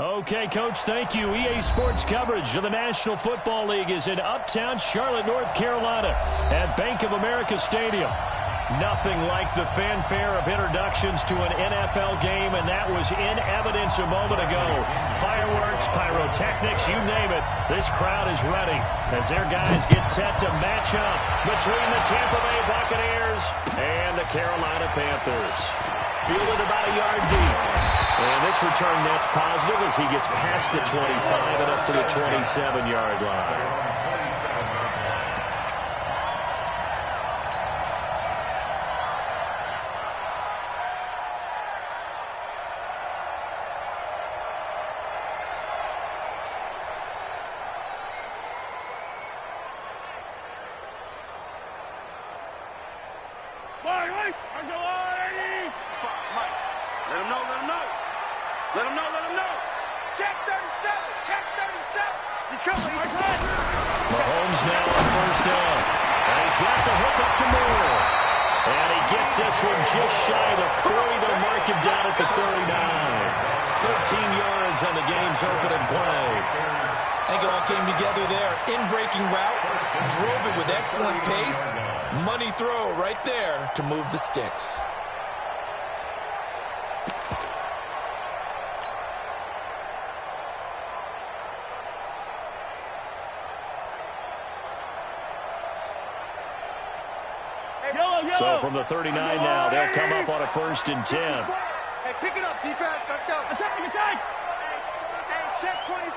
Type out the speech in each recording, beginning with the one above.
Okay, Coach, thank you. EA Sports coverage of the National Football League is in uptown Charlotte, North Carolina at Bank of America Stadium. Nothing like the fanfare of introductions to an NFL game, and that was in evidence a moment ago. Fireworks, pyrotechnics, you name it. This crowd is ready as their guys get set to match up between the Tampa Bay Buccaneers and the Carolina Panthers. Fielded about a yard deep. And this return net's positive as he gets past the 25 and up to the 27-yard line. Mahomes now on first down. And he's got the hook up to Moore. And he gets this one just shy of the 40. They'll mark him down at the 39. 13 yards on the game's opening play. I think it all came together there. In-breaking route, drove it with excellent pace. Money throw right there to move the sticks. So from the 39 now, they'll come up on a 1st and 10. Hey, pick it up, defense. Let's go. Attack, attack. Hey, check 24.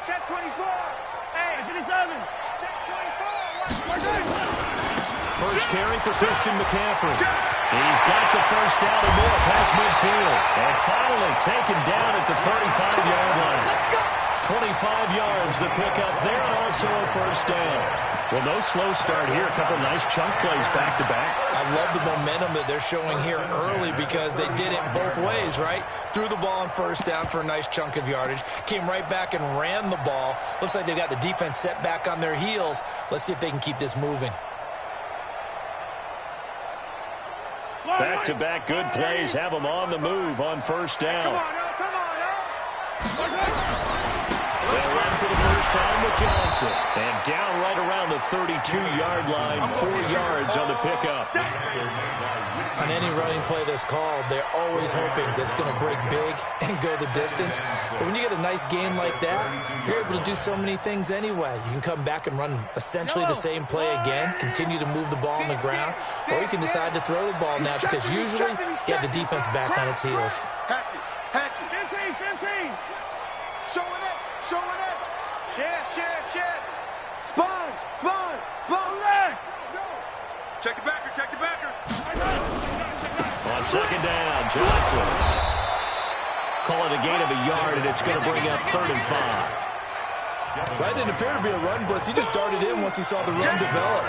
Check 24. Hey, 57. Check 24. First carry for Christian McCaffrey. He's got the first down and more past midfield. And finally taken down at the 35-yard line. 25 yards the pickup there, and also a first down. Well, no slow start here. A couple nice chunk plays back-to-back. I love the momentum that they're showing here early because they did it both ways, right? Threw the ball on first down for a nice chunk of yardage. Came right back and ran the ball. Looks like they've got the defense set back on their heels. Let's see if they can keep this moving. Back-to-back good plays have them on the move on first down. Come on. They'll run for the first time with Johnson. And down right around the 32-yard line, 4 yards on the pickup. On any running play that's called, they're always hoping that it's going to break big and go the distance. But when you get a nice game like that, you're able to do so many things anyway. You can come back and run essentially the same play again, continue to move the ball on the ground, or you can decide to throw the ball now because usually you have the defense back on its heels. Hatchet. 15. Showing it. Chance. Sponge. Check the backer. On second down, Johnson. Call it a gain of a yard, and it's going to bring up 3rd and 5. That didn't appear to be a run blitz. He just darted in once he saw the run develop.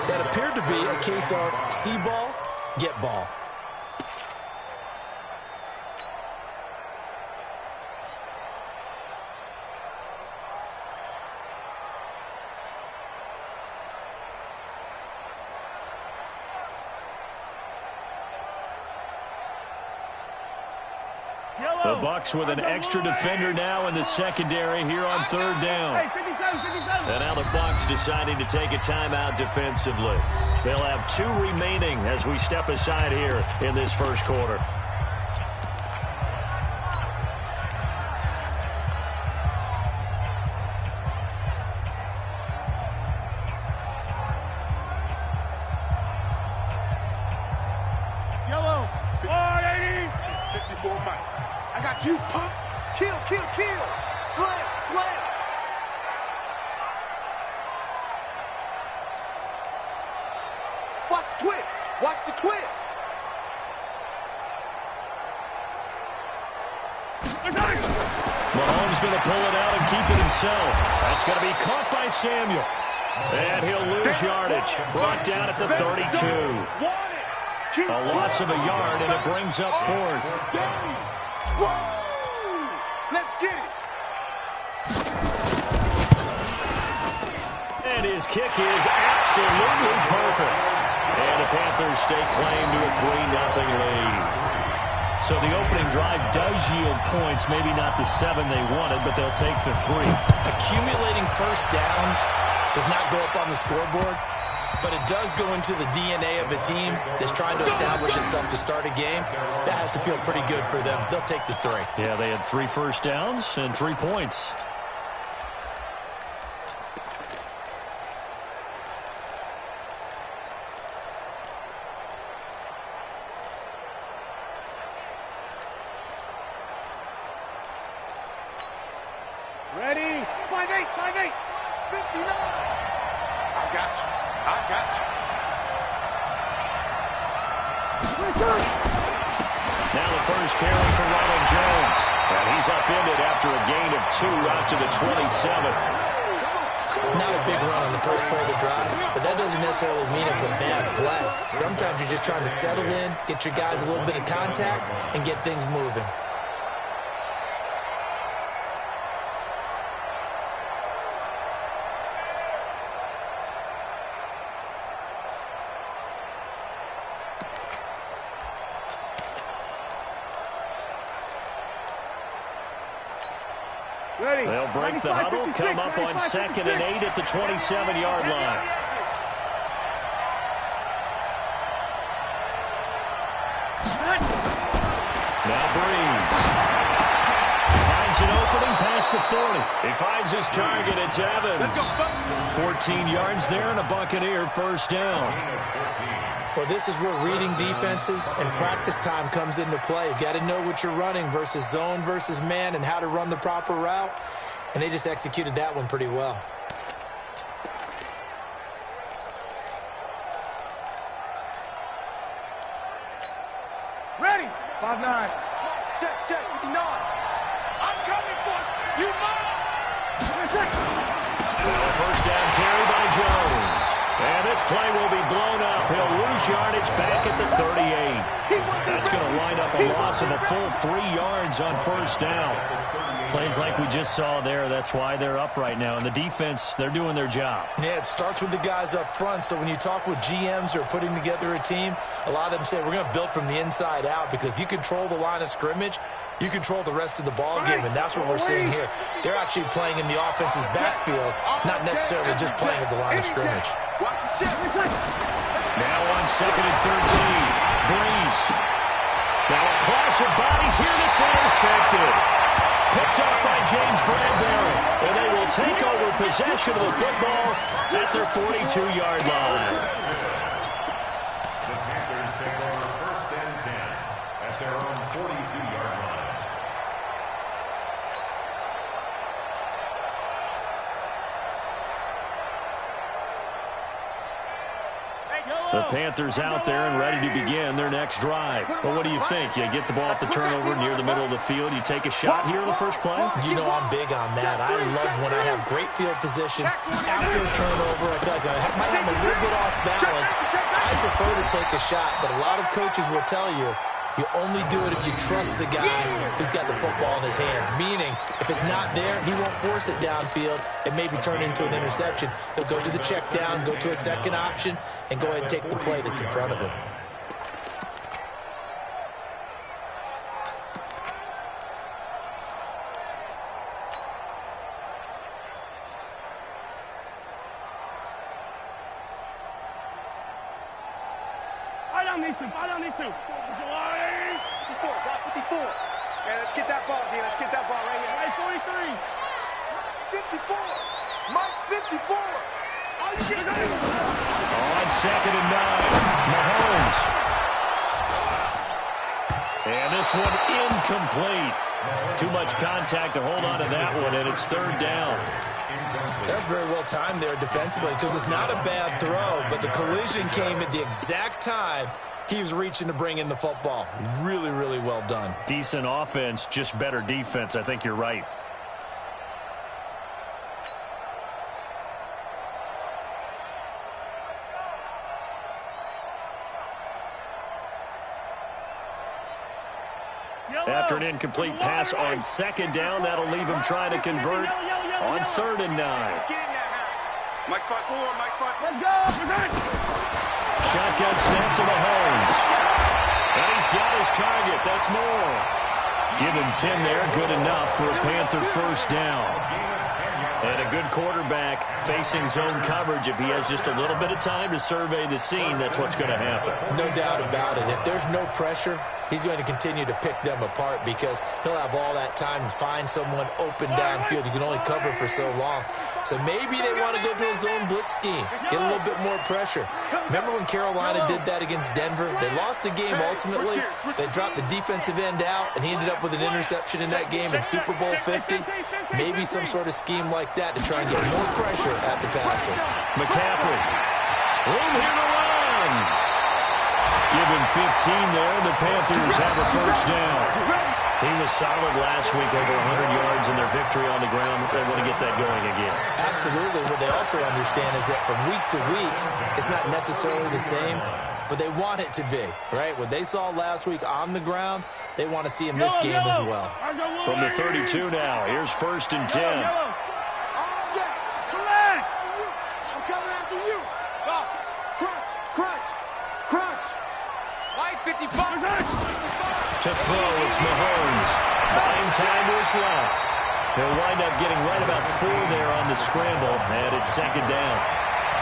That appeared to be a case of see ball, get ball. The Bucs with an extra defender now in the secondary here on 3rd down. Hey, 57. And now the Bucs deciding to take a timeout defensively. They'll have 2 remaining as we step aside here in this first quarter. Yellow. 480. 54 Mike. I got you, pump. Kill. Slam. Watch the twist. Mahomes going to pull it out and keep it himself. That's going to be caught by Samuel. And he'll lose yardage. Brought down at the 32. A loss of a yard, and it brings up 4th. Let's get it. And his kick is absolutely perfect. And the Panthers stake claim to a 3-0 lead. So the opening drive does yield points, maybe not the 7 they wanted, but they'll take the 3. Accumulating first downs does not go up on the scoreboard, but it does go into the DNA of a team that's trying to establish itself to start a game. That has to feel pretty good for them. They'll take the 3. Yeah, they had 3 first downs and 3 points. Ready? 5-8, 5-8. 59. I got you. I got you. Now the first carry for Ronald Jones. And he's upended after a gain of 2 out to the 27. Not a big run on the first play of the drive, but that doesn't necessarily mean it's a bad play. Sometimes you're just trying to settle in, get your guys a little bit of contact, and get things moving. Ready? They'll break the huddle, come up on 2nd and 8 at the 27-yard line. Now Breeze. Finds an opening past the 40. He finds his target. It's Evans. 14 yards there and a Buccaneer first down. Well, this is where reading defenses and practice time comes into play. You've got to know what you're running versus zone versus man and how to run the proper route. And they just executed that one pretty well. Ready? 5-9. Check, 59. I'm coming for you. You must. First down carry by Jones. And this play will be blown up. He'll lose yardage back at the 38. That's going to wind up a loss of a full 3 yards on first down. Plays like we just saw there. That's why they're up right now. And the defense, they're doing their job. Yeah, it starts with the guys up front. So when you talk with GMs who are putting together a team, a lot of them say we're going to build from the inside out, because if you control the line of scrimmage, you control the rest of the ball game, and that's what we're seeing here. They're actually playing in the offense's backfield, not necessarily just playing at the line of scrimmage. Now on 2nd and 13. Breeze. Now a clash of bodies here that's intercepted. Picked up by James Bradbury. And they will take over possession of the football at their 42-yard line. The Panthers take over 1st and 10 at their own 42-yard line. The Panthers out there and ready to begin their next drive. Well, what do you think? You get the ball off the turnover near the middle of the field. You take a shot here in the first play? You know I'm big on that. I love when I have great field position after a turnover. I feel like I might have a little bit off balance. I prefer to take a shot, but a lot of coaches will tell you you only do it if you trust the guy who's got the football in his hands. Meaning, if it's not there, he won't force it downfield and maybe turn into an interception. He'll go to the check down, go to a second option, and go ahead and take the play that's in front of him. Fight on these two. 54, got 54. Man, let's get that ball, D. Let's get that ball right here. Right, 43. 54. Mike, 54. All you get is... On 2nd and 9, Mahomes. And this one incomplete. Too much contact to hold on to that one, and it's 3rd down. That's very well timed there defensively, because it's not a bad throw, but the collision came at the exact time he was reaching to bring in the football. Really, really well done. Decent offense, just better defense. I think you're right. After an incomplete pass on 2nd down, that'll leave him trying to convert on 3rd and 9. Mike 5-4, Mike 5. Let's go. Shotgun snap to Mahomes. And he's got his target. That's more. Give him 10 there. Good enough for a Panther first down. And a good quarterback facing zone coverage. If he has just a little bit of time to survey the scene, that's what's going to happen. No doubt about it. If there's no pressure, he's going to continue to pick them apart because he'll have all that time to find someone open downfield. You can only cover for so long. So maybe they want to go to a zone blitz scheme, get a little bit more pressure. Remember when Carolina did that against Denver? They lost the game ultimately. They dropped the defensive end out, and he ended up with an interception in that game in Super Bowl 50. Maybe some sort of scheme like that to try and get more pressure at the passer. McCaffrey. Room here to run. Give him 15 there. The Panthers have a first down. He was solid last week, over 100 yards in their victory on the ground. They want to get that going again. Absolutely. What they also understand is that from week to week, it's not necessarily the same, but they want it to be, right? What they saw last week on the ground, they want to see in this game as well. From the 32 now, here's 1st and 10. I'm coming after you. Crunch, crunch, crunch. Light 55. To throw, it's Mahomes. 9 timers left. He'll wind up getting right about 4 there on the scramble, and it's 2nd down.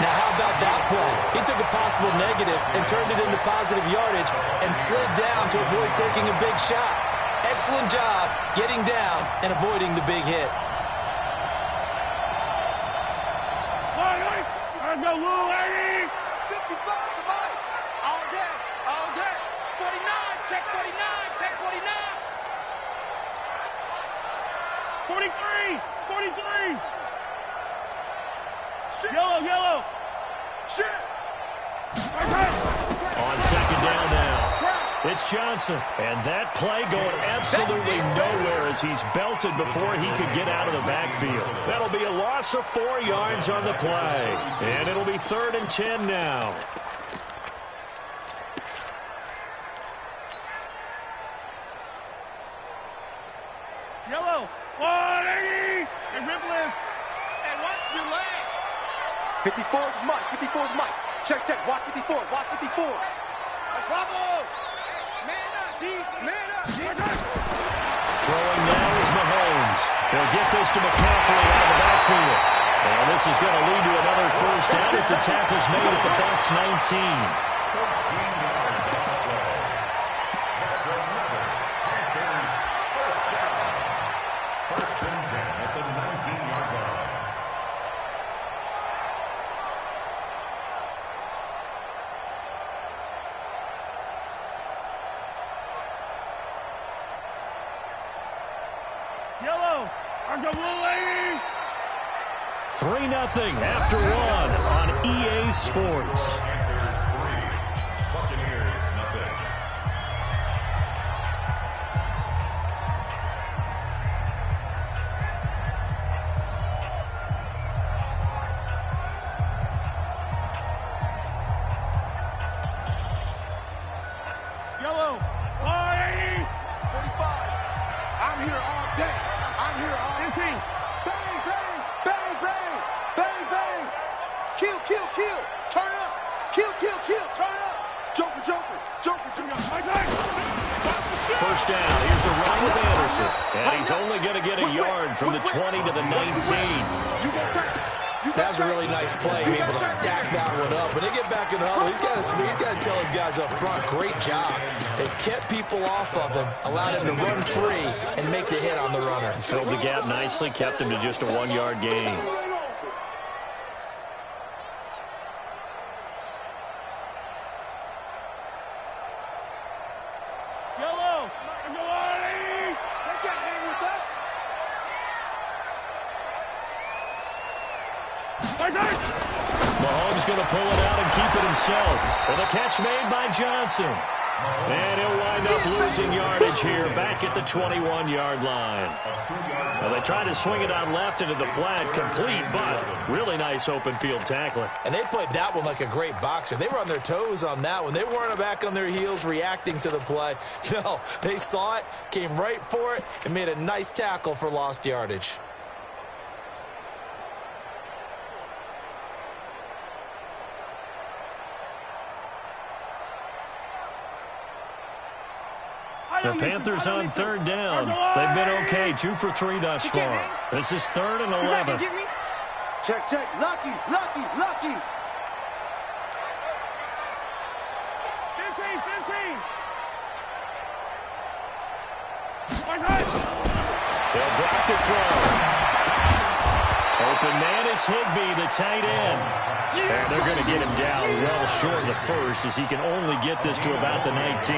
Now, how about that play? He took a possible negative and turned it into positive yardage and slid down to avoid taking a big shot. Excellent job getting down and avoiding the big hit. Let's go, Lou, 80. 55, Mike. All day, all day. 49, check 49, check 49. 43, 43. Shit. Yellow. Shit. On 2nd down now. It's Johnson. And that play going absolutely nowhere as he's belted before he could get out of the backfield. That'll be a loss of 4 yards on the play. And it'll be 3rd and 10 now. Yellow. 180. And rip lift. Hey, watch your leg. 54 is Mike. 54 is Mike. Check, check. Watch 54. Watch 54. Let's level. Man up, D. Man up, D. Throwing now is Mahomes. They'll get this to McCaffrey out of the backfield. And this is going to lead to another first down as the tackle's made at the Bucs 19. Yellow. Let's go, Lou, 80. 3-0 after 1 on EA Sports. Yellow. 180. 45. I'm here all day. I'm here all day. 15. Bang, bang, bang, bang, bang, bang. Kill, kill, kill. Turn up. Kill, kill, kill. Turn up. Joker, joker, joker, joker. First down. Here's the run with Anderson. And he's only going to get a yard from the 20 to the 19. You go crazy. That was a really nice play, being able to stack that one up. When they get back in the huddle, he's got to tell his guys up front, great job. They kept people off of him, allowed him to run free and make the hit on the runner. Filled the gap nicely, kept him to just a 1-yard gain. Yellow. Let's go, 180. They can't hang with us. Mahomes going to pull it out and keep it himself. And the catch made by Johnson. And he'll wind up losing yardage here back at the 21-yard line. Well, they tried to swing it out left into the flat, complete, but really nice open field tackling. And they played that one like a great boxer. They were on their toes on that one. They weren't back on their heels reacting to the play. No, they saw it, came right for it, and made a nice tackle for lost yardage. The Panthers on third down. They've been okay, 2 for 3 thus far. This is 3rd and 11. Check, check. Lucky, lucky, lucky. 15, 15. They'll drop to throw. Open man is Higbee, the tight end. And they're going to get him down well short of the first as he can only get this to about the 19.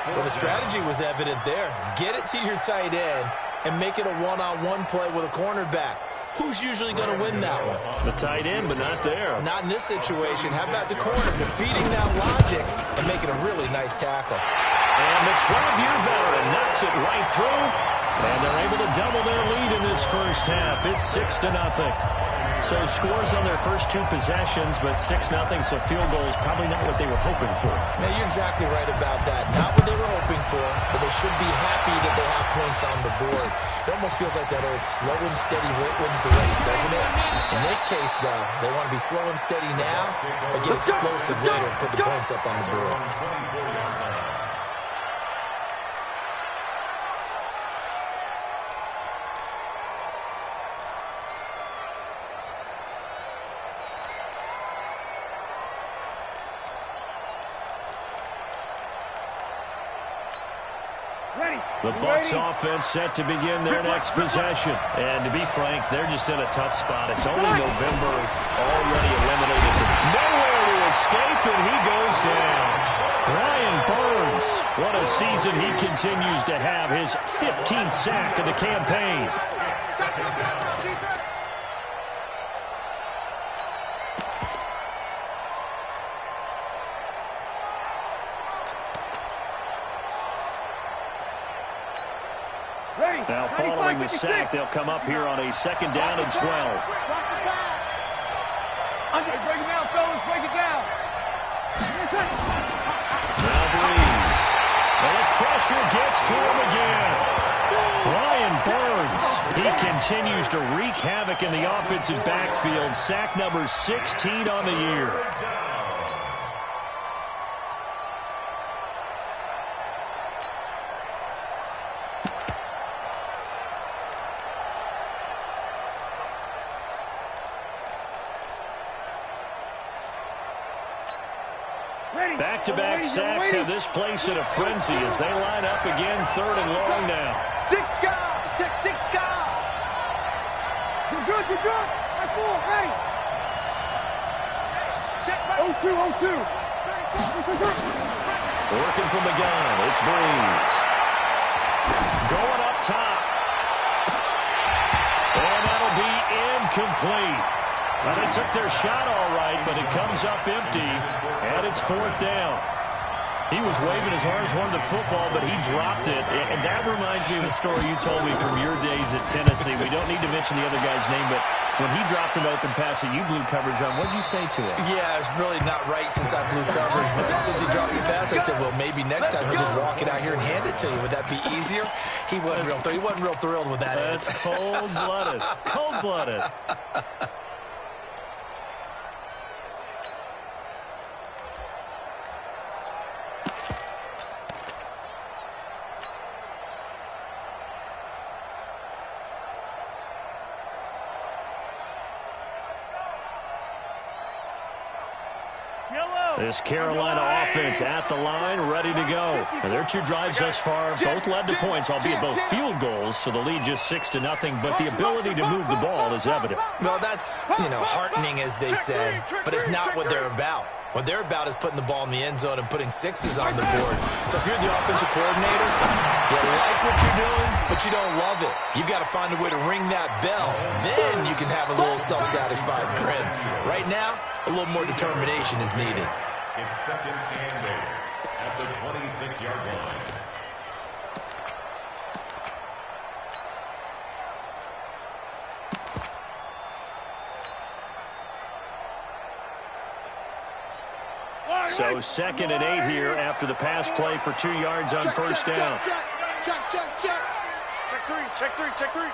Well, the strategy was evident there. Get it to your tight end and make it a one-on-one play with a cornerback. Who's usually going to win that one? The tight end, but not there. Not in this situation. How about the corner defeating that logic and making a really nice tackle? And the 12-year veteran knocks it right through. And they're able to double their lead in this first half. It's 6-0. So scores on their first 2 possessions, but 6-0, so field goal is probably not what they were hoping for. Now, you're exactly right about that. Not what they were hoping for, but they should be happy that they have points on the board. It almost feels like that old slow and steady wins the race, doesn't it? In this case, though, they want to be slow and steady now, but get explosive later and put the points up on the board. The Bucs offense set to begin their next possession. And to be frank, they're just in a tough spot. It's only November, already eliminated. Nowhere to escape, and he goes down. Brian Burns, what a season he continues to have. His 15th sack of the campaign. Now following the sack, they'll come up here on a 2nd down and 12. Break it down, fellas. Break it down. Now Breeze. And the pressure gets to him again. Brian Burns. He continues to wreak havoc in the offensive backfield. Sack number 16 on the year. Back-to-back sacks have this place in a frenzy as they line up again, 3rd and long now. Sika! Check Sika! You're good, you're good. That's full, ready. Check 0-2, 0-2. Working from the gun, it's Breeze. Going up top. And that'll be incomplete. Well, they took their shot all right, but it comes up empty, and it's 4th down. He was waving his arms, wanted the football, but he dropped it. And that reminds me of a story you told me from your days at Tennessee. We don't need to mention the other guy's name, but when he dropped an open pass that you blew coverage on, what did you say to him? Yeah, it's really not right since I blew coverage, but since he dropped the pass, I said, well, maybe next time he'll just walk it out here and hand it to you. Would that be easier? He wasn't real thrilled with that. That's cold-blooded. Cold-blooded. This Carolina offense at the line, ready to go. And their 2 drives thus far both led to points, albeit both field goals, so the lead just 6-0. But the ability to move the ball is evident. Well, that's, heartening, as they say, but it's not what they're about. What they're about is putting the ball in the end zone and putting 6s on the board. So if you're the offensive coordinator, you like what you're doing, but you don't love it. You've got to find a way to ring that bell. Then you can have a little self-satisfied grin. Right now, a little more determination is needed. It's 2nd and 8 at the 26-yard line. So 2nd and 8 here after the pass play for 2 yards on first down. Check 3, check 3, check 3.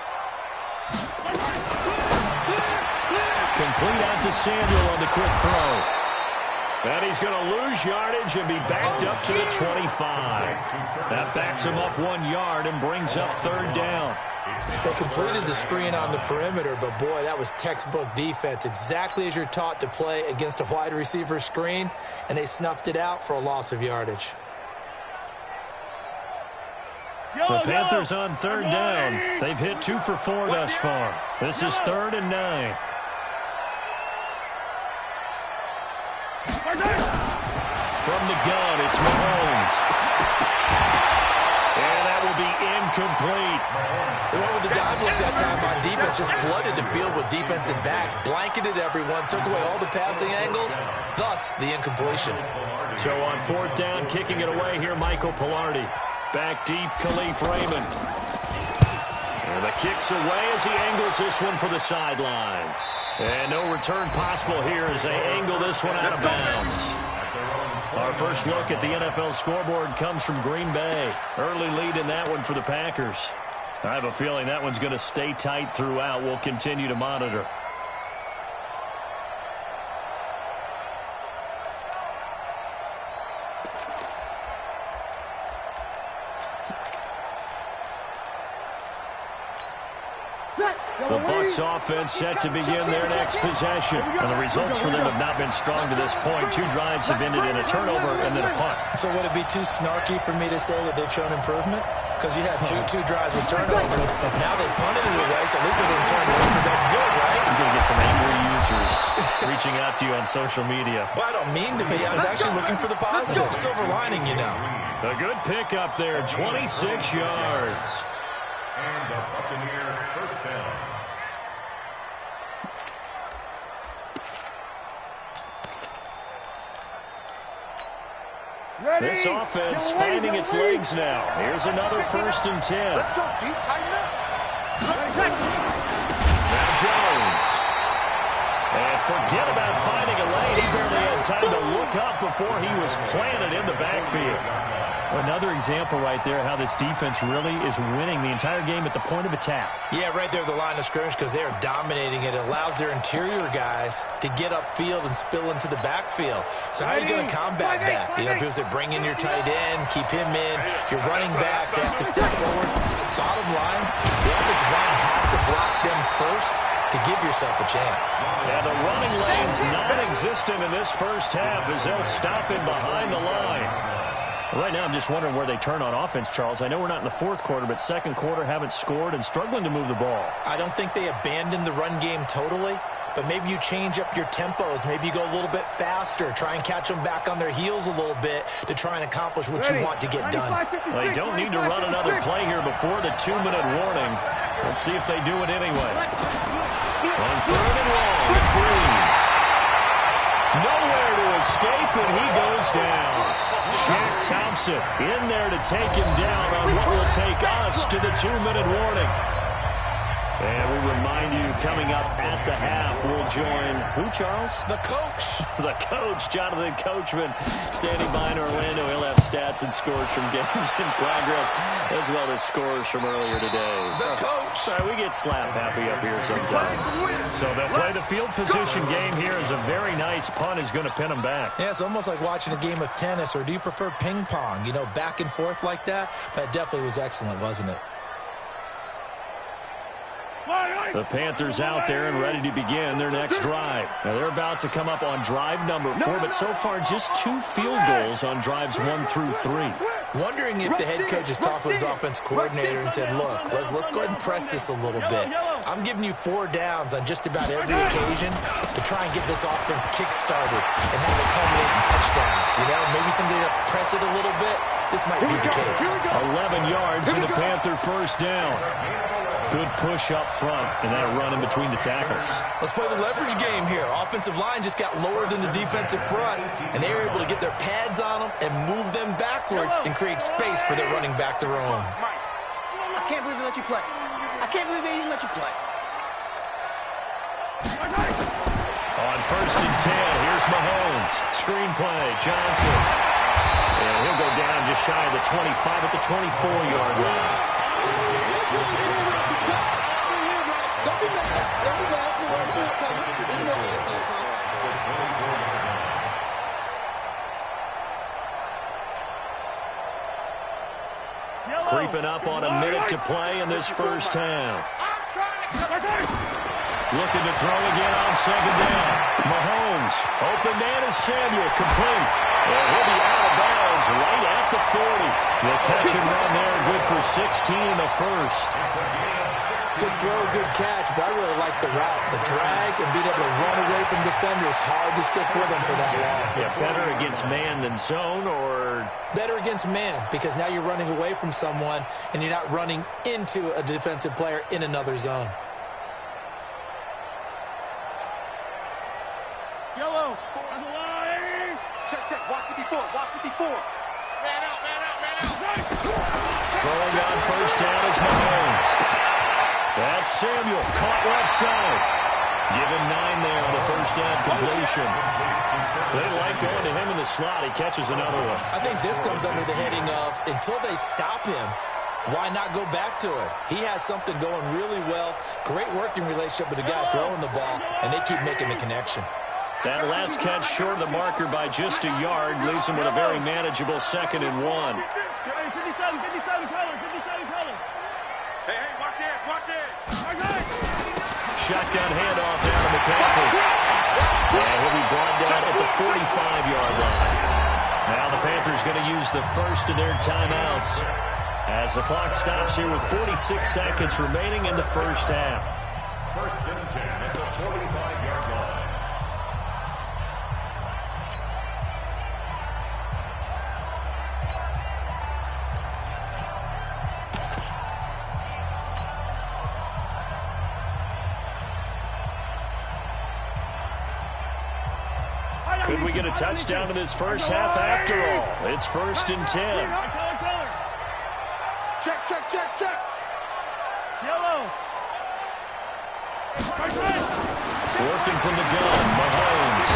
Complete out to Samuel on the quick throw. And he's going to lose yardage and be backed up to the 25. That backs him up 1 yard and brings up third down. They completed the screen on the perimeter, but boy, that was textbook defense. Exactly as you're taught to play against a wide receiver screen, and they snuffed it out for a loss of yardage. The Panthers on third down. They've hit 2 for 4 thus far. This is 3rd and 9. From the gun, it's Mahomes. And that will be incomplete. They went with the dime look that time on defense, just flooded the field with defensive backs, blanketed everyone, took away all the passing angles, thus the incompletion. So on 4th down, kicking it away here, Michael Pilardi. Back deep, Khalif Raymond. And the kick's away as he angles this one for the sideline. And no return possible here as they angle this one out of bounds. Our first look at the NFL scoreboard comes from Green Bay. Early lead in that one for the Packers. I have a feeling that one's going to stay tight throughout. We'll continue to monitor. The Bucs offense set to begin their next possession. And the results for them have not been strong to this point. 2 drives have ended in a turnover and then a punt. So would it be too snarky for me to say that they've shown improvement? Because you had two drives with turnovers. Now they punted it away, so at least they didn't turn it over. That's good, right? You're going to get some angry users reaching out to you on social media. Well, I don't mean to be. I was actually looking for the positive. Silver lining, you know. A good pickup there, 26 yards. And the Buccaneer first down. This offense finding its legs now. Here's another 1st and 10. Let's go, Pete. Tighten up. Now Jones. And forget about finding a lane. He barely had time to look up before he was planted in the backfield. Another example right there how this defense really is winning the entire game at the point of attack. Yeah, right there at the line of scrimmage because they are dominating it. It allows their interior guys to get upfield and spill into the backfield. So how are you going to combat that? You know, people say bring in your tight end, keep him in. Your running backs, they have to step forward. Bottom line, the offensive line has to block them first to give yourself a chance. Yeah, the running lane's non-existent in this first half as they'll stop him behind the line. Right now, I'm just wondering where they turn on offense, Charles. I know we're not in the 4th quarter, but 2nd quarter haven't scored and struggling to move the ball. I don't think they abandoned the run game totally, but maybe you change up your tempos. Maybe you go a little bit faster. Try and catch them back on their heels a little bit to try and accomplish what you want to get done. Well, they don't need to run another play here before the 2-minute warning. Let's see if they do it anyway. On 3rd and long, it's Breeze. Nowhere to escape, and he goes down. Shaq Thompson in there to take him down on what will take us to the 2-minute warning. And we remind you, coming up at the half, we'll join who, Charles? The coach. The coach, Jonathan Coachman, standing by in Orlando. He'll have stats and scores from games in progress, as well as scores from earlier today. The coach. Sorry, we get slap happy up here sometimes. So they'll play the field position game here as a very nice punt is going to pin them back. Yeah, it's almost like watching a game of tennis, or do you prefer ping pong? You know, back and forth like that? That definitely was excellent, wasn't it? The Panthers out there and ready to begin their next drive. Now they're about to come up on drive number 4, but so far just 2 field goals on drives 1 through 3. Wondering if the head coach has talked with his offense coordinator and said, look, let's go ahead and press this a little bit. I'm giving you 4 downs on just about every occasion to try and get this offense kick-started and have it culminate in touchdowns. You know, maybe somebody to press it a little bit. This might be the case. 11 yards and the Panther first down. Good push up front and that run in between the tackles. Let's play the leverage game here. Offensive line just got lower than the defensive front, and they were able to get their pads on them and move them backwards and create space for their running back to roam. I can't believe they let you play. I can't believe they even let you play. On 1st and 10, here's Mahomes. Screen play, Johnson. And he'll go down just shy of the 25 at the 24-yard line. Creeping up on a minute to play in this first half. Looking to throw again on second down. Mahomes, open man is Samuel, complete. And he'll be out of bounds right at the 40. The catch and run there, good for 16 in the first. Good throw, good catch, but I really like the route. The drag and being able to run away from defenders, hard to stick with them for that long. Yeah, better against man than zone, or? Better against man, because now you're running away from someone and you're not running into a defensive player in another zone. Yellow. On the line. Check. Watch 54. Watch 54. Man out. Throwing on first down is Mahomes. That's Samuel, caught left side. Give him 9 there on the first down completion. They like going to him in the slot. He catches another one. I think this comes under the heading of, until they stop him, why not go back to it? He has something going really well. Great working relationship with the guy throwing the ball, and they keep making the connection. That last catch short of the marker by just a yard leaves him with a very manageable 2nd and 1. 57 color. Hey, watch it. Shotgun handoff down to McCaffrey. And he'll be brought down at the 45-yard line. Now the Panthers going to use the first of their timeouts as the clock stops here with 46 seconds remaining in the first half. First and 10 at the 45-yard line. Could we get a touchdown in this first half after all? It's first and 10. Check. Yellow. Working from the gun, Mahomes.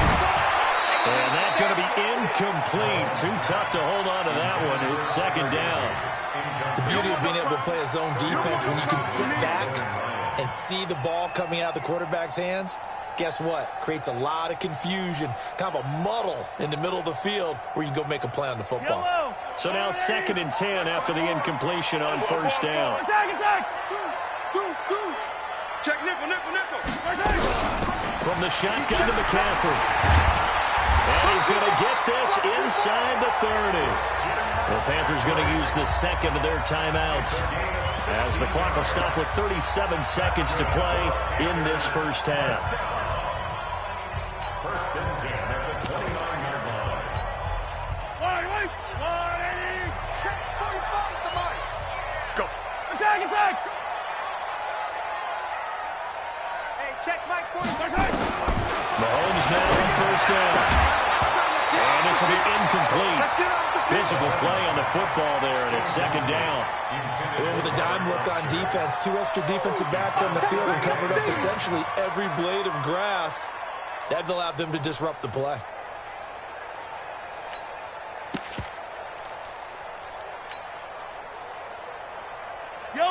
And that's going to be incomplete. Too tough to hold on to that one. It's second down. The beauty of being able to play a zone defense when you can sit back and see the ball coming out of the quarterback's hands, guess what? Creates a lot of confusion, kind of a muddle in the middle of the field where you can go make a play on the football. So now second and 10 after the incompletion on first down. Attack. Goose. Check nickel. From the shotgun to McCaffrey. And he's going to get this inside the 30. The Panthers going to use the second of their timeouts as the clock will stop with 37 seconds to play in this first half. First and 10 at the 29-yard line. Wait. Check 45 is the mic. Go. Attack. Hey, check Mike 45. Mahomes now on first down. And this will be incomplete. Let's get off the field. Physical play on the football there, and it's second down. And with a dime look on defense, 2 extra defensive backs on the field and covered up essentially every blade of grass. That allowed them to disrupt the play.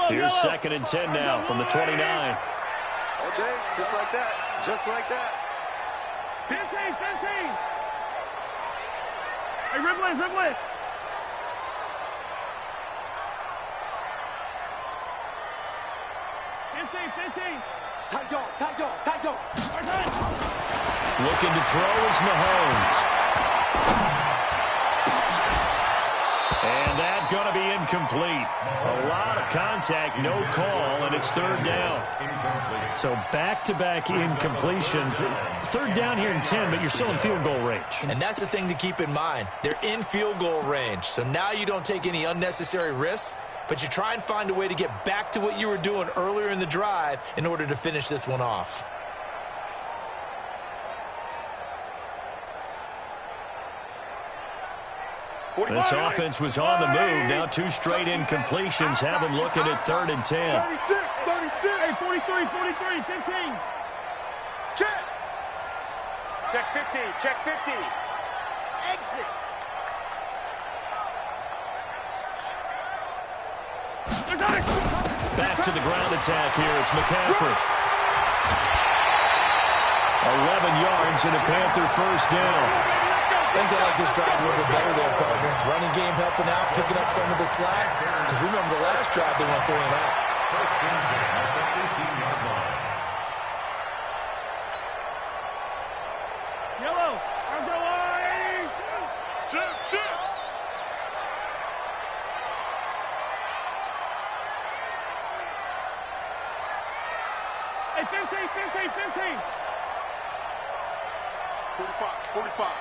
Here's second and 10 now from the 29. All day, just like that. 15. Hey, Ripley. 15. Tight dog. Looking to throw is Mahomes. And that's going to be incomplete. A lot of contact, no call, and it's third down. So back-to-back incompletions. Third down here in 10, but you're still in field goal range. And that's the thing to keep in mind. They're in field goal range. So now you don't take any unnecessary risks, but you try and find a way to get back to what you were doing earlier in the drive in order to finish this one off. This offense was on the move. Now 2 straight incompletions have them looking at third and 10. 36. Hey, 43, 15. Check 50. Exit. Back to the ground attack here. It's McCaffrey. 11 yards and a Panther first down. I think they like this drive a little bit better there, partner. Running game helping helping out, picking up some of the slack. Because remember the last drive, they went 3 and out. First and 10 at the 18-yard line. Yellow. I'll go on. Shoot. Hey, 15. 45.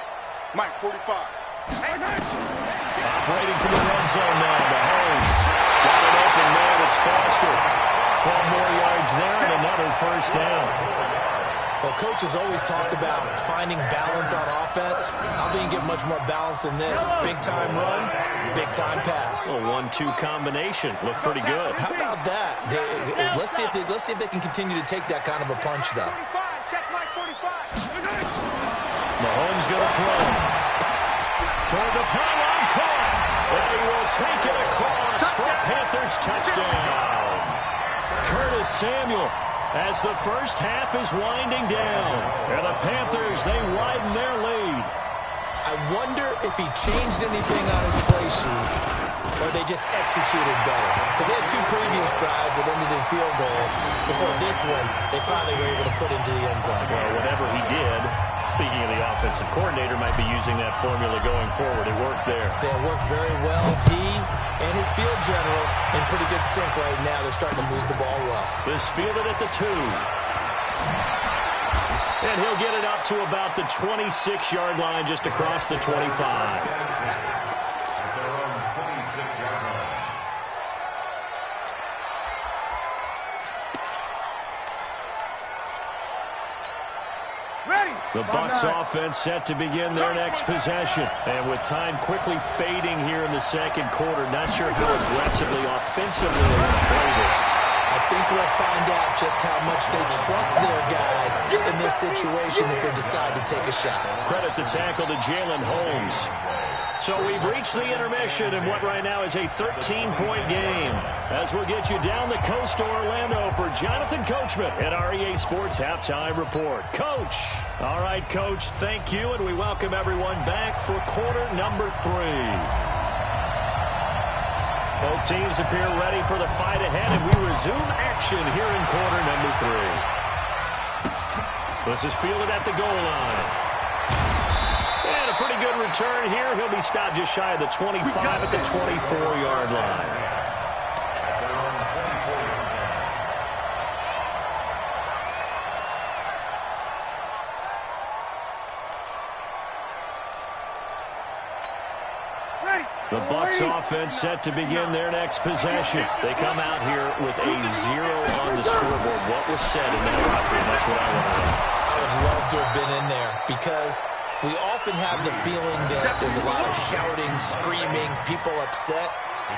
Mike, 45. Operating from the red zone now. Mahomes got an open man. It's Foster. 12 more yards there and another first down. Well, coaches always talk about finding balance on offense. How do you get much more balance than this? Big-time run, big-time pass. A 1-2 combination. Looked pretty good. How about that? Let's see if they can continue to take that kind of a punch, though. 45. Check Mike, 45. Mahomes going to throw. Toward the pylon, caught. They will take it across for a Panthers touchdown. Curtis Samuel, as the first half is winding down. And the Panthers, they widen their lead. I wonder if he changed anything on his play sheet or they just executed better. Because they had 2 previous drives that ended in field goals. Before this one, they finally were able to put into the end zone. Well, whatever he did, speaking of the offensive coordinator, might be using that formula going forward. It worked there. It worked very well. He and his field general in pretty good sync right now. They're starting to move the ball well. This fielded at the 2. And he'll get it up to about the 26-yard line, just across the 25. At their own 26-yard line. Ready. The Bucs offense set to begin their next possession. And with time quickly fading here in the second quarter, not sure how aggressively, offensively they're going to play this. I think we'll find out just how much they trust their guys in this situation if they decide to take a shot. Credit the tackle to Jalen Holmes. So we've reached the intermission in what right now is a 13-point game. As we'll get you down the coast to Orlando for Jonathan Coachman at our EA Sports Halftime Report. Coach. All right, Coach, thank you, and we welcome everyone back for quarter number 3. Both teams appear ready for the fight ahead, and we resume action here in quarter number 3. This is fielded at the goal line. And a pretty good return here. He'll be stopped just shy of the 25 at the 24-yard line. The Bucs offense set to begin their next possession. They come out here with a 0 on the scoreboard. What was said in that locker room? That's what I want to know. I would love to have been in there because we often have the feeling that there's a lot of shouting, screaming, people upset.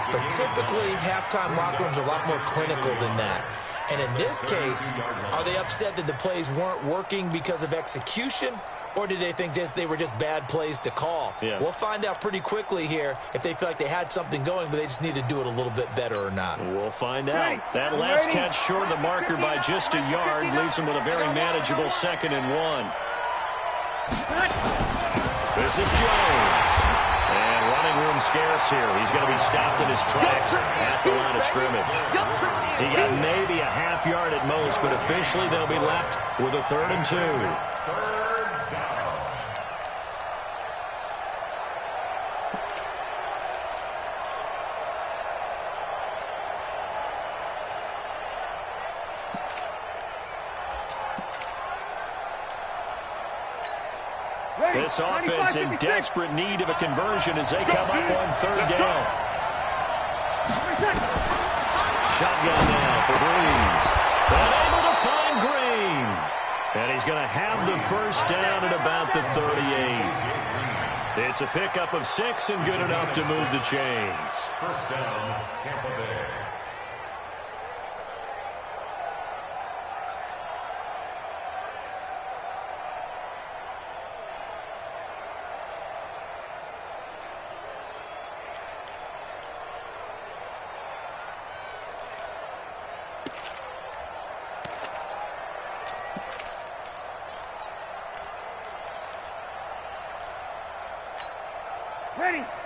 But typically, halftime locker rooms are a lot more clinical than that. And in this case, are they upset that the plays weren't working because of execution? Or did they think they were just bad plays to call? Yeah. We'll find out pretty quickly here if they feel like they had something going, but they just need to do it a little bit better or not. We'll find out. That last catch short of the marker by just a yard leaves them with a very manageable 2nd and 1. This is Jones. And running room scarce here. He's going to be stopped in his tracks at the line of scrimmage. He got maybe a half yard at most, but officially they'll be left with a 3rd and 2. This offense in desperate need of a conversion as they come up on 3rd down. Shotgun now for Breeze. Unable to find Green. And he's going to have the first down at about the 38. It's a pickup of 6 and good enough to move the chains. First down, Tampa Bay.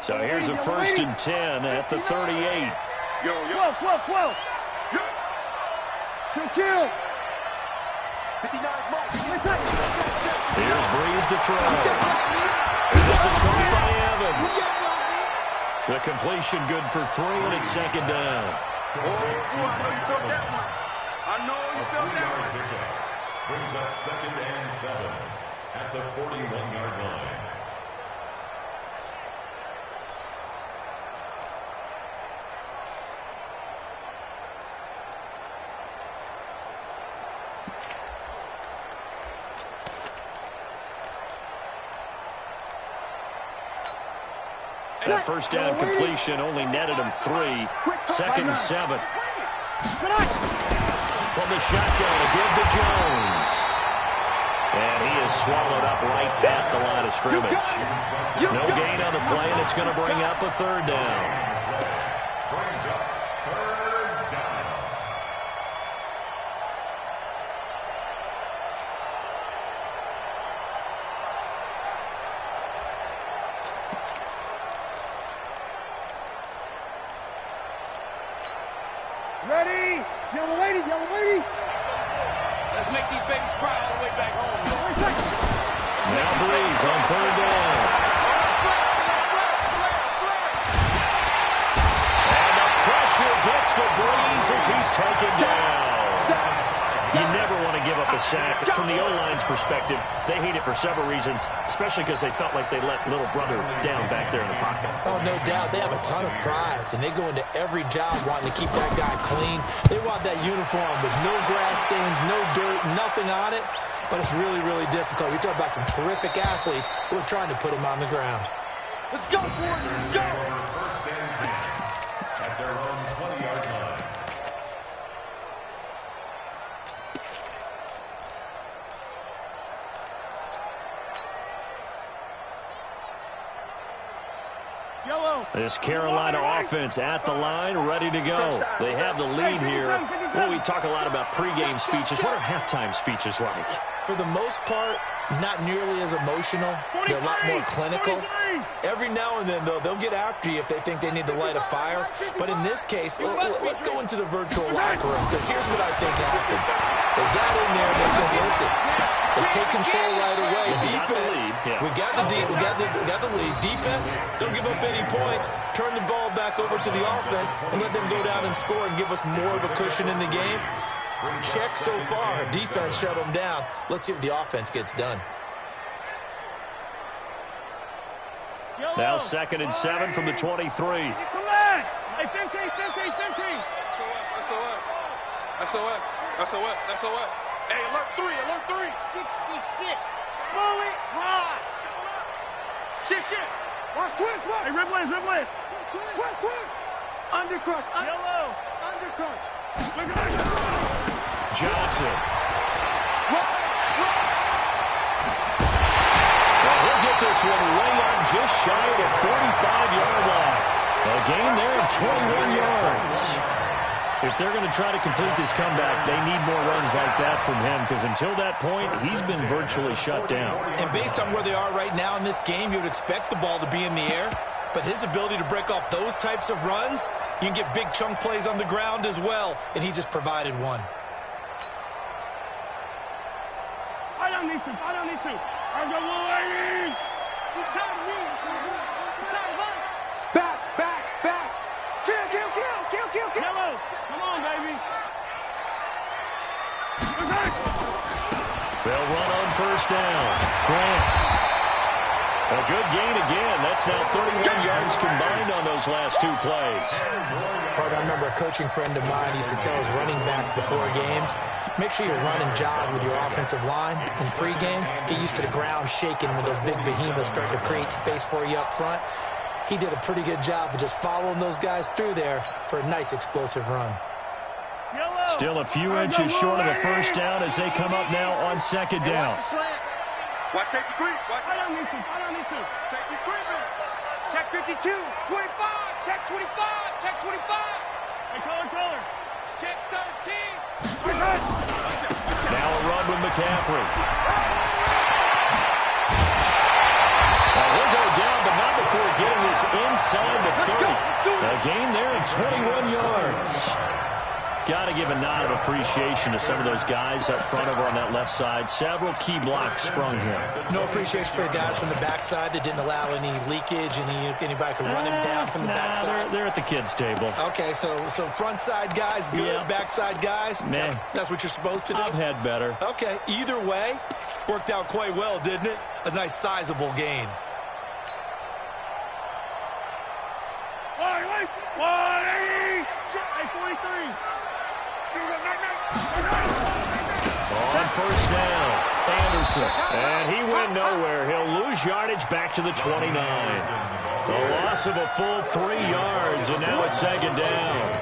So here's a 1st and 10 at the 38. Kill. Kill. 59 Mike. Here's Breeze to throw. This is caught by Evans. The completion good for 3, and it's 2nd down. Oh, boy, I know you felt that one. I know you felt that one. Brings up 2nd and 7 at the 41-yard line. That 1st down completion only netted him 3. 2nd and 7. From the shotgun, a give to Jones. And he is swallowed up right at the line of scrimmage. No gain on the play, and it's going to bring up a 3rd down. Brings up 3rd down. Ready? Yellow lady. Let's make these babies cry all the way back home. Now Breeze on 3rd down. And the pressure gets to Breeze as he's taken down. You never want to give up a sack. From the O-line's perspective, they hate it for several reasons, especially because they felt like they let little brother down back there in the pocket. Oh, no doubt. They have a ton of pride, and they go into every job wanting to keep that guy clean. They want that uniform with no grass stains, no dirt, nothing on it. But it's really, really difficult. You're talking about some terrific athletes who are trying to put him on the ground. Let's go, boys. Let's go. 1st and 10 at their own 20-yard line. This Carolina offense at the line, ready to go. They have the lead here. Well, we talk a lot about pregame speeches. What are halftime speeches like? For the most part, not nearly as emotional. They're a lot more clinical. Every now and then, though, they'll get after you if they think they need to light a fire. But in this case, let's go into the virtual locker room, because here's what I think happened. They got in there and they said, listen, let's take control right away. Defense, we got the lead. Defense, don't give up any points. Turn the ball back over to the offense and let them go down and score and give us more of a cushion in the game. Check so far. Defense shut them down. Let's see if the offense gets done. Now 2nd and 7 from the 23. SOS. Hey, alert 3. 66. Bullet high. Shit. Watch twist. Hey, red blades. Twist. Undercrush. Yellow. Undercrush. Johnson. Well, he'll get this one way up just shy of the 45-yard line. A gain there of 21 yards. If they're going to try to complete this comeback, they need more runs like that from him, because until that point, he's been virtually shut down. And based on where they are right now in this game, you would expect the ball to be in the air. But his ability to break off those types of runs, you can get big chunk plays on the ground as well, and he just provided one. I don't need to. I'm the lady. It's time to win. It's time to us. Back. Kill. Yellow. Come on, baby. They'll run on 1st down. Grant. A good gain again. That's now 31 yards combined on those last 2 plays. I remember a coaching friend of mine used to tell his running backs before games, make sure you run and jog with your offensive line in pregame. Get used to the ground shaking when those big behemoths start to create space for you up front. He did a pretty good job of just following those guys through there for a nice explosive run. Still a few inches short of the 1st down as they come up now on 2nd down. Watch safety creep. I don't need to. Safety's creeping. Check 52. 25. Check 25. Check 25. Hey, color. Check 13. Now a run with McCaffrey. He'll go down, but not before getting this inside the 30. A gain there of 21 yards. Got to give a nod of appreciation to some of those guys up front over on that left side. Several key blocks sprung here. No appreciation for the guys from the backside that didn't allow any leakage, anybody could run him down from the backside. They're at the kids' table. Okay, so front side guys good, Yeah. backside guys, Man. that's what you're supposed to do? I've had better. Okay, either way, worked out quite well, didn't it? A nice sizable gain. Wait, 43. On first down, Anderson. And he went nowhere. He'll lose yardage back to the 29. The loss of a full 3 yards, and now it's second down.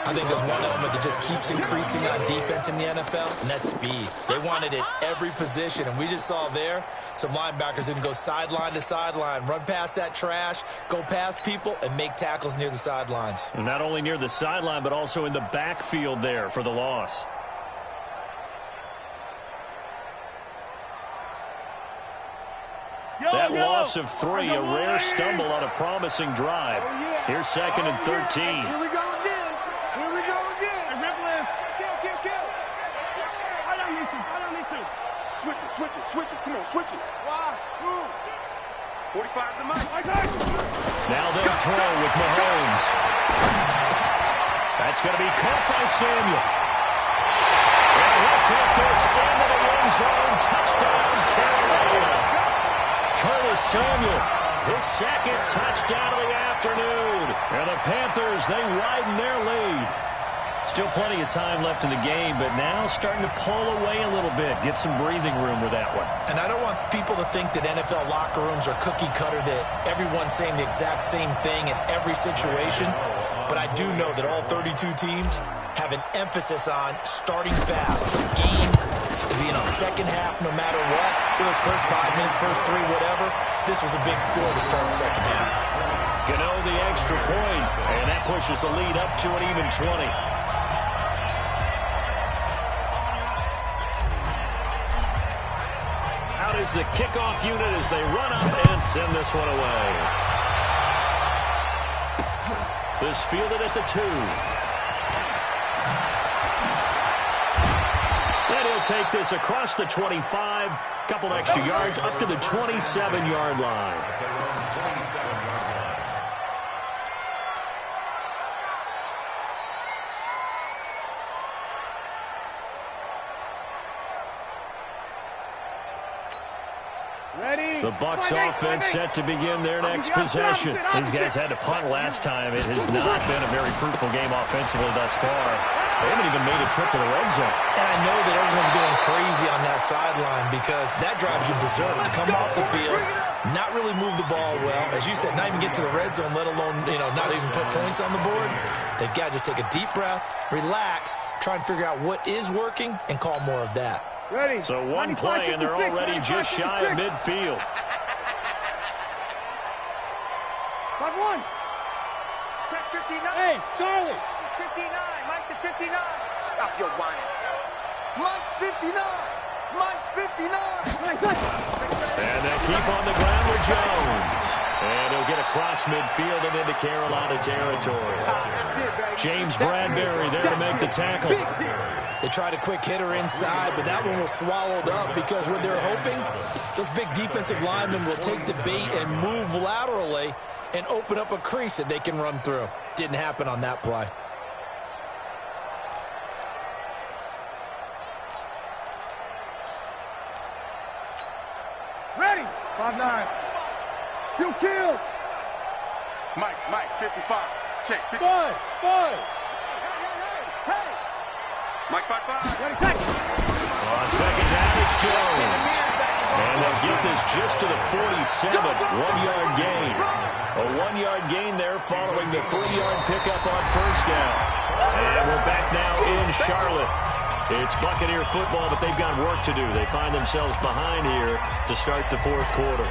I think there's one element that just keeps increasing on defense in the NFL, and that's speed. They want it at every position, and we just saw there some linebackers that can go sideline to sideline, run past that trash, go past people, and make tackles near the sidelines. And not only near the sideline, but also in the backfield there for the loss. That loss of 3, a rare stumble on a promising drive. Here's second and 13. Here we go again. Here we go again. Hey, rip left. Kill. I don't need to. Switch it. Come on, switch it. Why? Move. 45's the mic. Now they'll throw with Mahomes. That's going to be caught by Samuel. And he'll take this into the end zone. Touchdown, Carolina. Curtis Samuel, his second touchdown of the afternoon. And the Panthers, they widen their lead. Still plenty of time left in the game, but now starting to pull away a little bit. Get some breathing room with that one. And I don't want people to think that NFL locker rooms are cookie cutter, that everyone's saying the exact same thing in every situation. But I do know that all 32 teams have an emphasis on starting fast. Game, second half, no matter what. It was first 5 minutes, first 3, whatever. This was a big score to start the second half. Gano the extra point, and that pushes the lead up to an even 20. Out is the kickoff unit as they run up and send this one away. This fielded at the 2. And he'll take this across the 25. Couple extra yards up to the 27-yard line. The Bucs offense set to begin their next possession. These guys had to punt last time. It has not been a very fruitful game offensively thus far. They haven't even made a trip to the red zone. And I know that everyone's going crazy on that sideline because that drives you berserk to come off the field, not really move the ball well. As you said, not even get to the red zone, let alone, not even put points on the board. They've got to just take a deep breath, relax, try and figure out what is working, and call more of that. Ready. So one play, and they're already just shy of midfield. 5-1. Check 59. Hey, Charlie. It's 59. Mike to 59. Stop your whining. Mike's 59. Mike's 59. And they keep on the ground with Jones. And he'll get across midfield and into Carolina territory. James Bradbury there to make the tackle. They tried a quick hitter inside, but that one was swallowed up because what they're hoping, those big defensive linemen will take the bait and move laterally and open up a crease that they can run through. Didn't happen on that play. Ready. 5-9. You kill. Mike, 55. Check. 50. 5. Hey. Mike, 5-5. Ready, take. On second down, it's Jones. And they'll get this just to the 47, 1-yard gain. A 1-yard gain there following the 3-yard pickup on first down. And we're back now in Charlotte. It's Buccaneer football, but they've got work to do. They find themselves behind here to start the fourth quarter.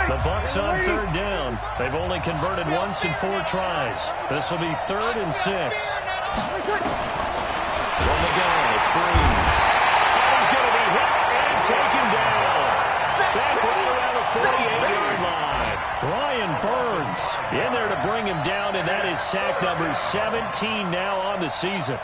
The Bucs on third down. They've only converted once in 4 tries. This will be 3rd and 6. From the gun, it's Breeze. And he's going to be hit and taken down. Back right around the 48-yard line. Brian Burns in there to bring him down, and that is sack number 17 now on the season.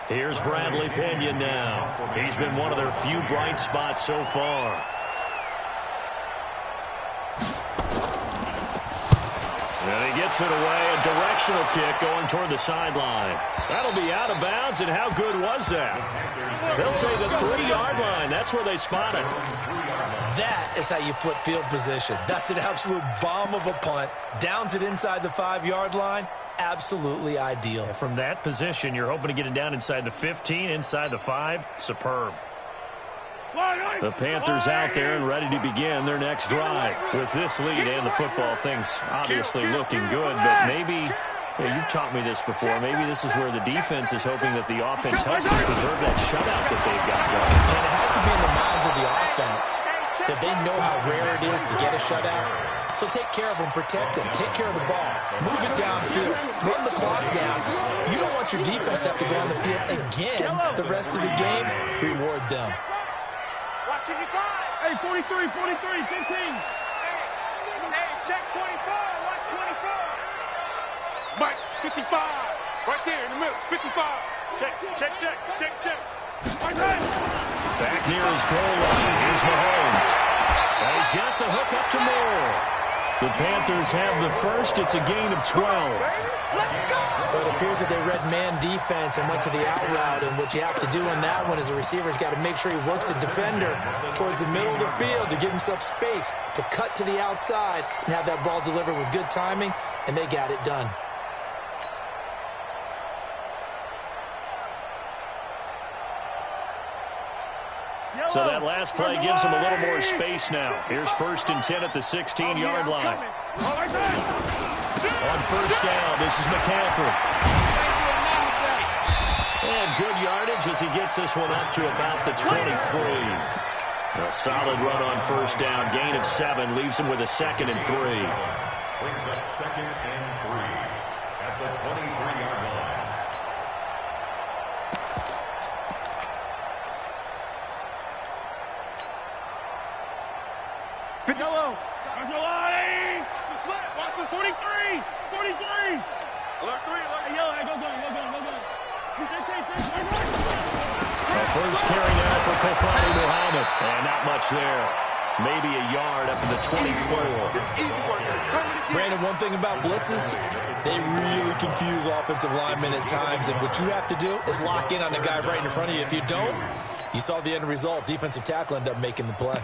Here's Bradley Pena now. He's been one of their few bright spots so far. And he gets it away. A directional kick going toward the sideline. That'll be out of bounds, and how good was that? They'll say the 3-yard line. That's where they spot it. That is how you flip field position. That's an absolute bomb of a punt. Downs it inside the 5-yard line. Absolutely ideal. From that position, you're hoping to get it down inside the 15, inside the 5. Superb. The Panthers out there and ready to begin their next drive. With this lead and the football, things obviously looking good, but maybe, well, you've taught me this before, maybe this is where the defense is hoping that the offense helps them preserve that shutout that they've got going. And it has to be in the minds of the offense that they know how rare it is to get a shutout. So take care of them, protect them, take care of the ball, move it downfield, run the clock down. You don't want your defense to have to go on the field again the rest of the game. Reward them. Hey, 43, 15. Hey, check 24. Watch 24. Mike, 55. Right there in the middle, 55. Check. Back near his goal line. Here's Mahomes. And he's got the hook up to Moore. The Panthers have the first. It's a gain of 12. But it appears that they read man defense and went to the out route, and what you have to do in that one is a receiver's got to make sure he works the defender towards the middle of the field to give himself space to cut to the outside and have that ball delivered with good timing, and they got it done. So that last play gives them a little more space now. Here's 1st and 10 at the 16-yard line. On first down, this is McCaffrey. And good yardage as he gets this one up to about the 23. A solid run on first down. Gain of 7 leaves him with a 2nd and 3. Brings up 2nd and 3 at the 23-yard line. Yellow. Angelani. Watch the 43. 43. Alert 3. Hey, yellow. Hey, go. A first carry now for Kofani Muhammad. And not much there. Maybe a yard up to the 24. Brandon, one thing about blitzes, they really confuse offensive linemen at times, and what you have to do is lock in on the guy right in front of you. If you don't, you saw the end result. Defensive tackle ended up making the play.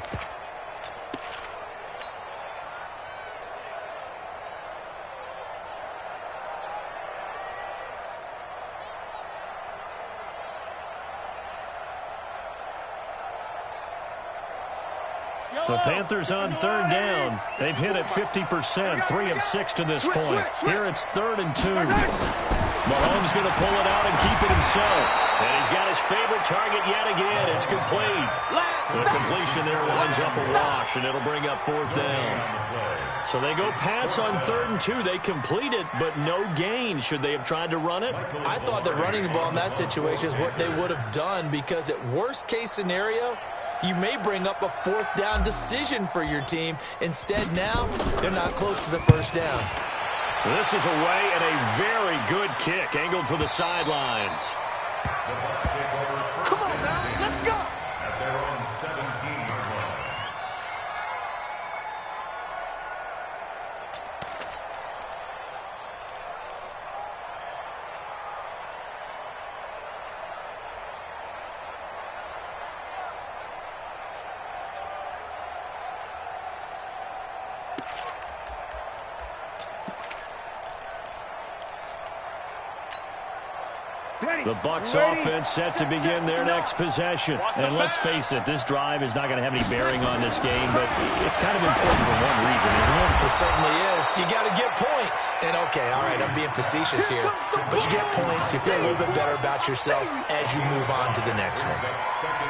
The Panthers on third down. They've hit it 50%, 3 of 6 to this point. Here it's 3rd and 2. Mahomes going to pull it out and keep it himself. And he's got his favorite target yet again. It's complete. The completion there winds up a wash, and it'll bring up 4th down. So they go pass on 3rd and 2. They complete it, but no gain. Should they have tried to run it? I thought that running the ball in that situation is what they would have done, because at worst case scenario, you may bring up a 4th down decision for your team. Instead, now, they're not close to the first down. This is away, and a very good kick angled for the sidelines. Come on now, let's go. At their own 17-yard line. The Bucs offense set to begin their next possession. And let's face it, this drive is not going to have any bearing on this game, but it's kind of important for one reason, isn't it? It certainly is. You got to get points. And okay, all right, I'm being facetious here, but you get points, you feel a little bit better about yourself as you move on to the next one.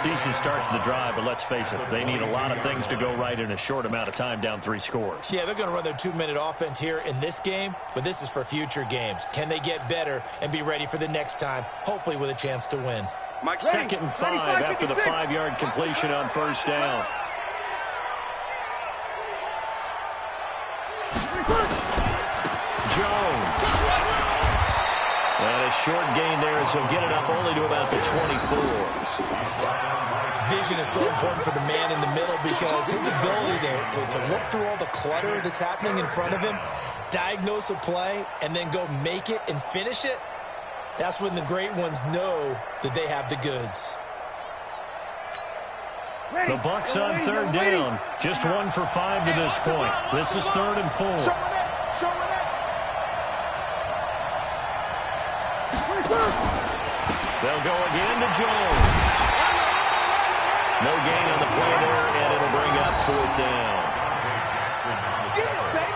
Decent start to the drive, but let's face it, they need a lot of things to go right in a short amount of time, down 3 scores. Yeah, they're going to run their 2-minute offense here in this game, but this is for future games. Can they get better and be ready for the next time, hopefully with a chance to win? Second and 5 after the 5-yard completion on first down. Jones. And a short gain there as he'll get it up only to about the 24. Vision is so important for the man in the middle because his ability to look through all the clutter that's happening in front of him, diagnose a play, and then go make it and finish it, that's when the great ones know that they have the goods. The Bucs on third down. Just 1 for 5 to this point. This is 3rd and 4. They'll go again to Jones. No gain on the play there, and it'll bring up 4th down.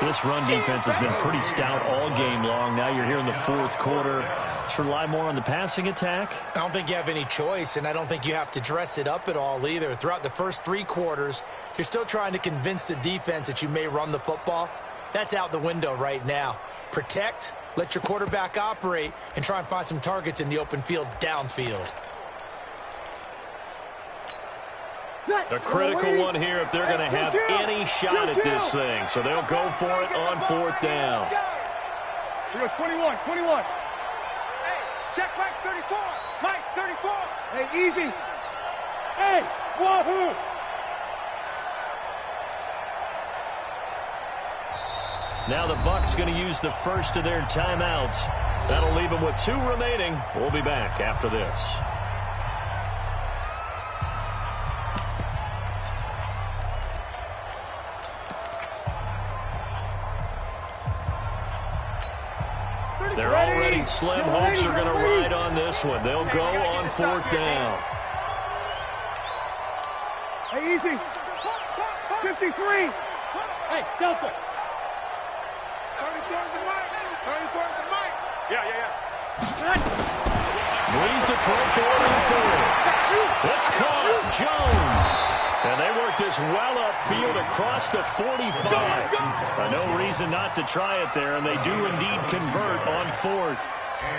This run defense has been pretty stout all game long. Now you're here in the 4th quarter. Should rely more on the passing attack? I don't think you have any choice, and I don't think you have to dress it up at all either. Throughout the first 3 quarters, you're still trying to convince the defense that you may run the football. That's out the window right now. Protect, let your quarterback operate, and try and find some targets in the open field downfield. A critical one here if they're going to have any shot at this thing. So they'll go for it on 4th down. 21. Hey, check Mike 34. Mike's 34. Hey, easy. Hey, wahoo. Now the Bucs going to use the first of their timeouts. That'll leave them with 2 remaining. We'll be back after this. They're already slim. Hopes are going to ride on this one. They'll go on 4th down. Hey, easy. 53. Hey, Delta. 34 is the mic. 34 is the mic. Yeah. Breeze to throw forward and forward. It's caught. Jones. And they work this well upfield across the 45. No reason not to try it there, and they do indeed convert on 4th.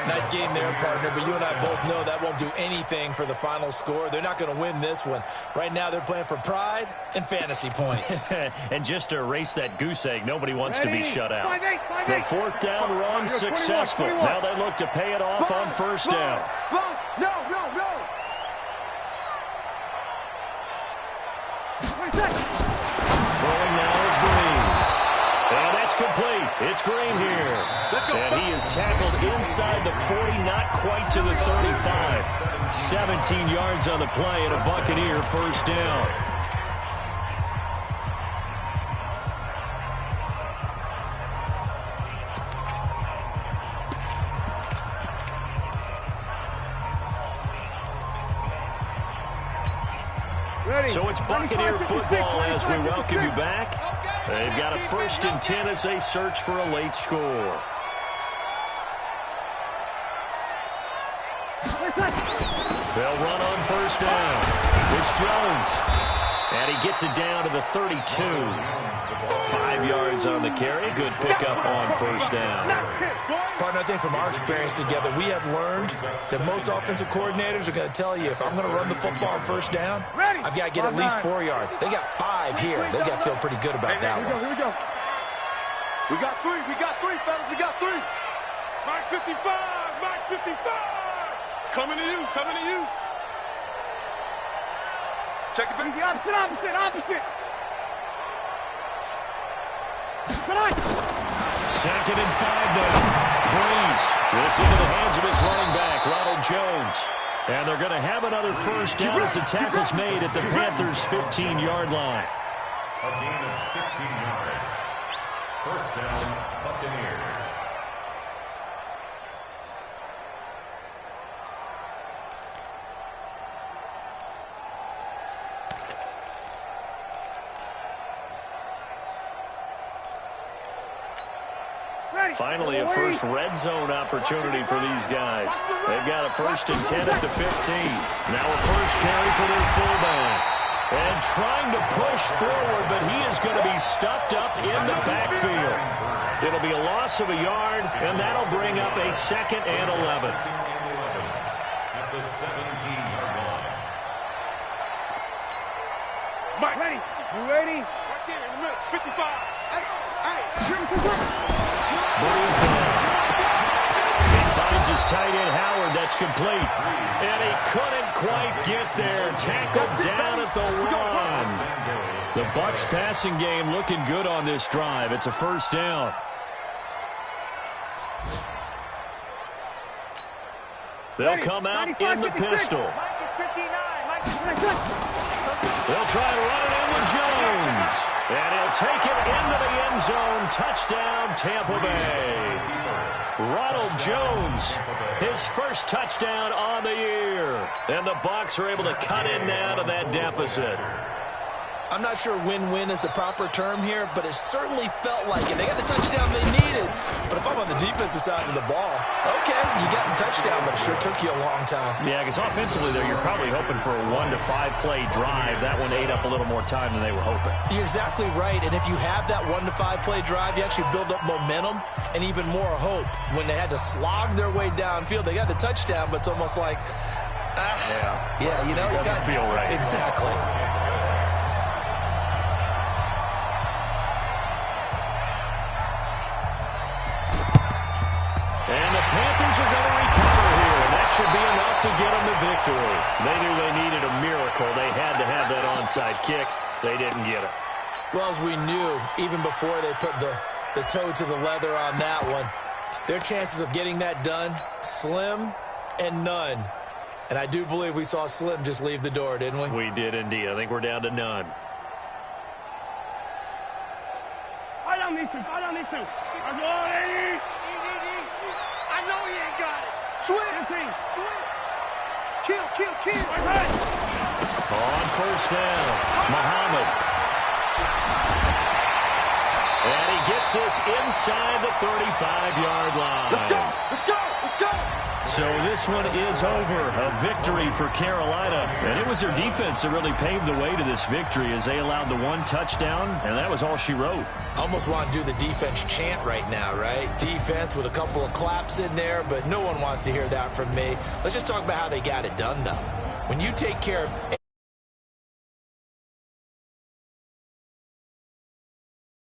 Nice game there, partner, but you and I both know that won't do anything for the final score. They're not going to win this one. Right now they're playing for pride and fantasy points. And just to erase that goose egg, nobody wants to be shut out. The 4th down run successful. Now they look to pay it off on first down. No. Throwing now is Breeze. And that's complete. It's Green here. And he is tackled inside the 40, not quite to the 35. 17 yards on the play and a Buccaneer first down. So it's Buccaneer football as we welcome you back. They've got a 1st and 10 as they search for a late score. They'll run on first down. It's Jones. And he gets it down to the 32. 5 yards on the carry. Good pickup on first down. Partner, I think from our experience together, we have learned that most offensive coordinators are going to tell you, if I'm going to run the football on first down, I've got to get at least 4 yards. They got 5 here. They got to feel pretty good about that one. Here we go. We got 3, fellas. We got 3. Mike 55. Coming to you. Check the back. Opposite. 2nd and 5 now. Breeze. This into the hands of his running back, Ronald Jones. And they're going to have another first down as the tackle's made at the Panthers' 15-yard line. A gain of 16 yards. First down, Buccaneers. Finally, a first red zone opportunity for these guys. They've got a 1st and 10 at the 15. Now a first carry for their fullback. And trying to push forward, but he is going to be stuffed up in the backfield. It'll be a loss of a yard, and that'll bring up a 2nd and 11. At the 17-yard line. Mike, ready? You ready? Right there in the middle, 55. Breeze down. He finds his tight end, Howard. That's complete. And he couldn't quite get there. Tackled down at the 1. The Bucs passing game looking good on this drive. It's a first down. They'll come out in the pistol. They'll try to run it in with Jones. And he'll take it into the end zone. Touchdown, Tampa Bay. Ronald Jones, his first touchdown on the year. And the Bucs are able to cut in now to that deficit. I'm not sure win-win is the proper term here, but it certainly felt like it. They got the touchdown they needed. But if I'm on the defensive side of the ball, okay, you got the touchdown, but it sure took you a long time. Yeah, because offensively, though, you're probably hoping for a 1 to 5 play drive. That one ate up a little more time than they were hoping. You're exactly right. And if you have that 1 to 5 play drive, you actually build up momentum and even more hope. When they had to slog their way downfield, they got the touchdown, but it's almost like, yeah, you know, it doesn't feel right. Exactly. And the Panthers are going to recover here. And that should be enough to get them the victory. They knew they needed a miracle. They had to have that onside kick. They didn't get it. Well, as we knew, even before they put the toe to the leather on that one, their chances of getting that done, slim and none. And I do believe we saw Slim just leave the door, didn't we? We did indeed. I think we're down to none. Fight on these two. Fight on these two. I'm going, Eddie. I know he ain't got it. Switch. Kill. On first down, Muhammad. And he gets this inside the 35-yard line. Let's go. So this one is over. A victory for Carolina. And it was their defense that really paved the way to this victory as they allowed the 1 touchdown, and that was all she wrote. Almost want to do the defense chant right now, right? Defense with a couple of claps in there, but no one wants to hear that from me. Let's just talk about how they got it done, though. When you take care of